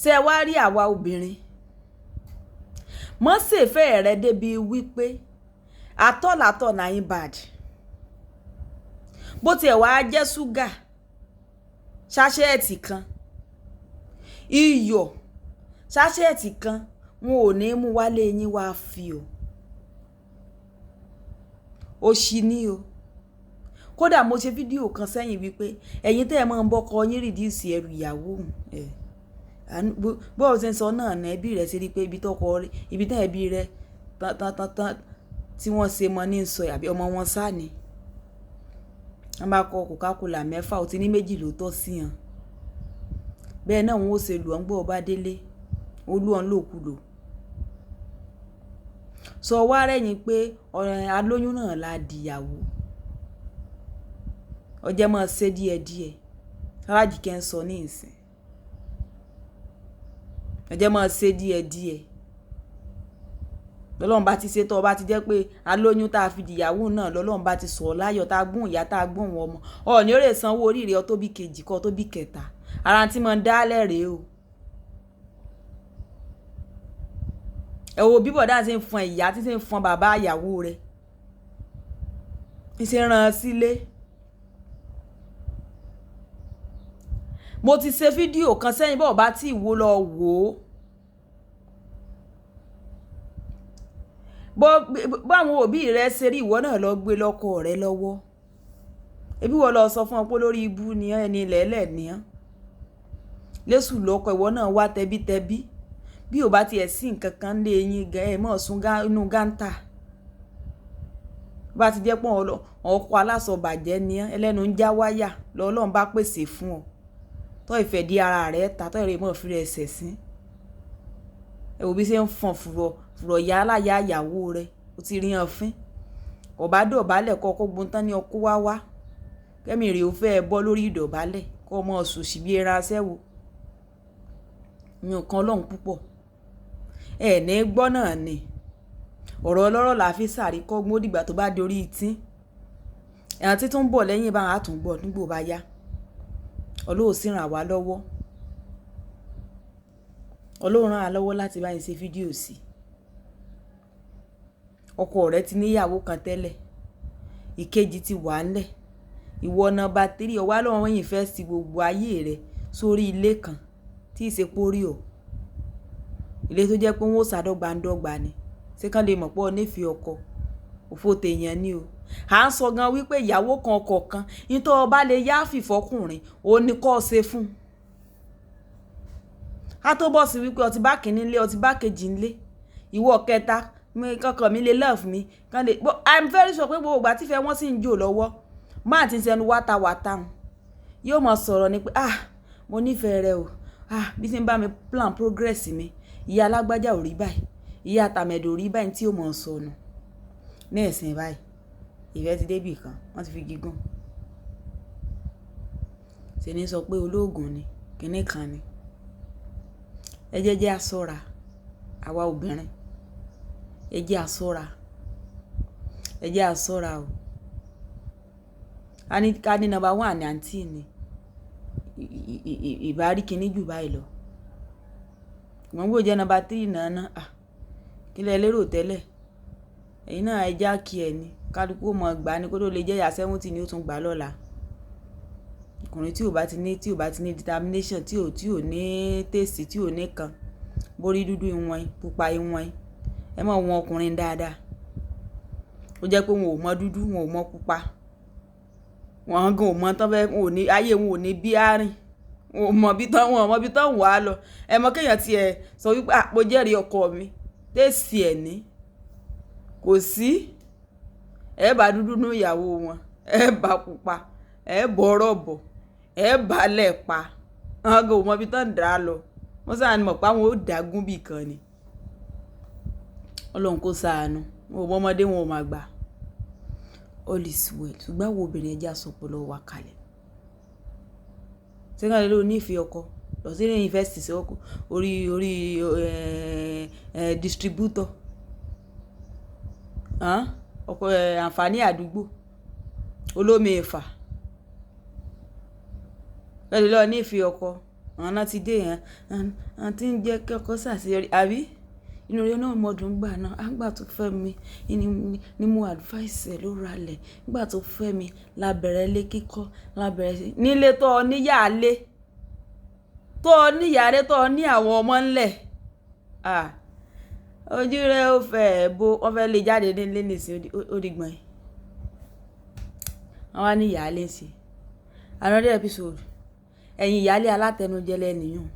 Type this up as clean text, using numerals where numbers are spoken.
ṣé wá rí àwa obìnrin mọ́ ṣèfẹ́ rẹ débi wípé atọ́làtọ̀ náà yín bad bó tiẹ̀ wá jẹ́ ṣúgà ṣáṣẹ́ẹ̀tì kan iyọ̀ ṣáṣẹ́ẹ̀tì kan wọn ò ní mú wálé yín wá fi o ṣì ní o kódà mo ṣe fídíò kan sẹ́yìn wípé ẹ̀yin tẹ́ ẹ máa ń bọ́kọ yín rìdíìsì ẹrù ìyàwó bó o ṣe ń sọ náà ní ẹbí rẹ ṣe rí pé ibi tọkọ rẹ ibi tẹ́ ẹbí rẹ tán tí wọ́n ṣe mọ ní sọ àbí ọmọ wọn sá ni wọ́n bá kọ Coca-Cola 6 ó ti ní 2 ló tọ́ sí hàn bẹ́ẹ̀ náà wọ́n ó ṣe lù ọ́n gbọ́ ọba délé ó lù ọ́n lòkulò sọ wá rẹ̀yìn pé alóyún náà la dìyàwó ọjẹ́ máa ṣe díẹ̀díẹ̀ Alájìkẹ́ ń sọ ní ìsìn ọjẹ́ máa ṣe díẹ̀díẹ̀ lọ́lọ́run bá ti ṣe tó bá ti jẹ́ pé alóyún tá a fi dìyàwó náà lọ́lọ́run bá ti sọ̀ láyọ̀ tá a gbóhùn ìyá tá a gbóhùn ọmọ ọ̀ọ́ni ó lè sanwó orí rẹ̀ tó bí kejì kọ́ tó bí kẹta ara tí mo ń dálẹ̀ rèé o ẹ wo bí bọ̀dá ṣe ń fọn ìyá tí ṣe ń fọn bàbá ìyàwó rẹ̀ ṣe ń rán an sílé. Mo ti ṣe fídíò kan sẹ́yìn bọ́ọ̀ bá tí ìwọ lọ wò ó báwọn òbí rẹ ṣe rí ìwọ náà lọ gbé lọ́kọ rẹ lọ́wọ́ ebi wọ́n lọ sọ fún ọ pé lórí ibú ni ẹni lẹ́lẹ̀ ni ọ́ lẹ́sù lọ́kọ ìwọ náà wá tẹbítẹbí bí ò bá tiẹ̀ sí nǹkan kan lé yín ẹ mọ̀ sún inú gántà bá ti jẹ́ pọ́n ọkọ alásọ̀bàjẹ́ ni ọ́ ẹlẹ́nu ń já wáyà lọ́lọ́run bá pèsè fún ọ tó ìfẹ́ di ara rẹ̀ ta tó ìrè mọ́ fi rẹ̀ ẹsẹ̀ sí ẹ wò bí ṣe ń fọ̀n fùrọ̀ yá aláya ìyàwó rẹ̀ ó ti rí hàn fín ọ̀bá dọ̀bálẹ̀ kọ́ kó gbọ́n tán ní ọkọ wá kẹ́mi rè ó fẹ́ bọ́ lórí ìdọ̀bálẹ̀ kọ́ ọmọ ṣòṣì bí ẹra aṣẹ́wó mi ò kan ọlọ́run púpọ̀ ẹ̀ ní gbọ́ náà ni ọ̀rọ̀ ọlọ́rọ̀ là fi sàrí kọ́gbọ́n ó dìgbà tó bá dorí itín ẹ̀hàn tí tó ń bọ̀ lẹ́yìn bá àtún gbọ́ nígbò bá yá Ọlọ́run sì ràn wá lọ́wọ́ Ọlọ́run ràn á lọ́wọ́ láti bá yín ṣe fídíò sí ọkọ rẹ ti níyàwó kan tẹ́lẹ̀ ìkejì ti wà ńlẹ̀ ìwọ nọ́mbà 3 ọwá lọ́wọ́ yìí fẹ́ sí gbogbo ayé rẹ sórí ilé kan tí ì ṣe pórí o ilé tó jẹ́ pé wọ́n ó ṣàdọ́gbandọ́gba ni ṣé kán lè mọ̀ pé ọ nífẹ̀ẹ́ ọkọ òfò tèèyàn ni o à ń sọ gan wípé ìyàwó kan ọkọ kan nítorí ọba lè yá fìfọkùnrin ó ní kọ́ ṣe fún a tó bọ́ sí wípé ọtí bá kìíní lé ọtí bá kejì ńlé ìwọ kẹta kankan mi lè love mi kan lè I'm very sure pé gbogbo ìgbà tífẹ́ wọ́n sì ń jò lọ́wọ́ máa ti ń sẹnu wátawàta hàn yóò mọ̀ sọ̀rọ̀ ni pé mo nífẹ̀ẹ́ rẹ o bí ti ń bá mi plan progress mi ìyá alágbájá ò rí báyìí ìyá tàmẹ̀dò ò rí báyìí tí ó mọ̀ sọnù ní ẹ̀sìn báyìí ìfẹ́ ti débì kan wọ́n ti fi gígùn ṣe ní sọ pé olóògùn ni kinní kan ni ẹ jẹ́ àṣọ́ra àwa obìnrin ẹ jẹ́ àṣọ́ra o ká ní number 1 ní àǹtí ni ìbárí kinní jù báyìí lọ wọ́n gbọ́ jẹ́ number 3 náà kí lẹ lérò tẹ́lẹ̀ ẹ̀yin náà ẹ já kí ẹ ní kálukú mọ̀ gbà ní kó tó lè jẹ́ ìyá 70 ni ó tún gbà lọ́la ọkùnrin tí ò bá ti ní determination tí ò ní tèsì tí ò ní kan borí dúdú ìwọ̀n pupa ìwọ̀n ẹ mọ̀ wọn ọkùnrin dáadáa ó jẹ́ pé wọn ò mọ dúdú wọn ò mọ pupa wọn gan ò mọ tán fẹ́ wọn ò ní ayé wọn ò ní bí àárín wọn ò mọ bí tán wà á lọ ẹ mọ kéèyàn tiẹ̀ sọ wípé mo jẹ́rìí ọkọ mi tèsì ẹ̀ ní kò sí ẹ bá dúdú ní ìyàwó wọn ẹ bá pupa ẹ bọ̀rọ̀ bọ̀ ẹ bá lẹ̀ pa wọn gan ò mọ bí tán dà á lọ wọn sáà ní mọ̀ pé àwọn ò dágún bì kan ni Ọlọ́run kó ṣàánú wọn ò mọ ọmọdé wọn ò máa gbà all is well ṣùgbọ́n àwọn obìnrin ẹja sọpọlọ wà kalẹ̀ ṣé káàlẹ́ ló nífẹ̀ẹ́ ọkọ lọ sí yunifásitì sí ọkọ orí distributor ọkọ àǹfààní àdúgbò olómi ẹ̀fà lọ́ọ́ lọ́ọ́ nífẹ̀ẹ́ ọkọ àwọn náà ti dé yẹn àwọn tí ń jẹ́ kọ́kọ́ ṣàṣeyọrí àbí inú rẹ̀ náà mọ̀ọ́dún gbà náà àgbà tó fẹ́ mi ni mo advice ẹ̀ ló ralẹ̀ nígbà tó fẹ́ mi la bẹ̀rẹ̀ ilé kíkọ́ la bẹ̀rẹ̀ sí nílé tó ọ níyàálé tó ọ níyàálé tó ọ ní àwọn ọmọ ńlẹ̀ ojú rẹ̀ ó fẹ́ bo wọ́n fẹ́ lè jáde nílé nìsín ó di gbọ̀n yìí wọ́n wá ní ìyáálé sí another episode ẹ̀yin ìyáálé alátẹnujẹ lẹ́nìyàn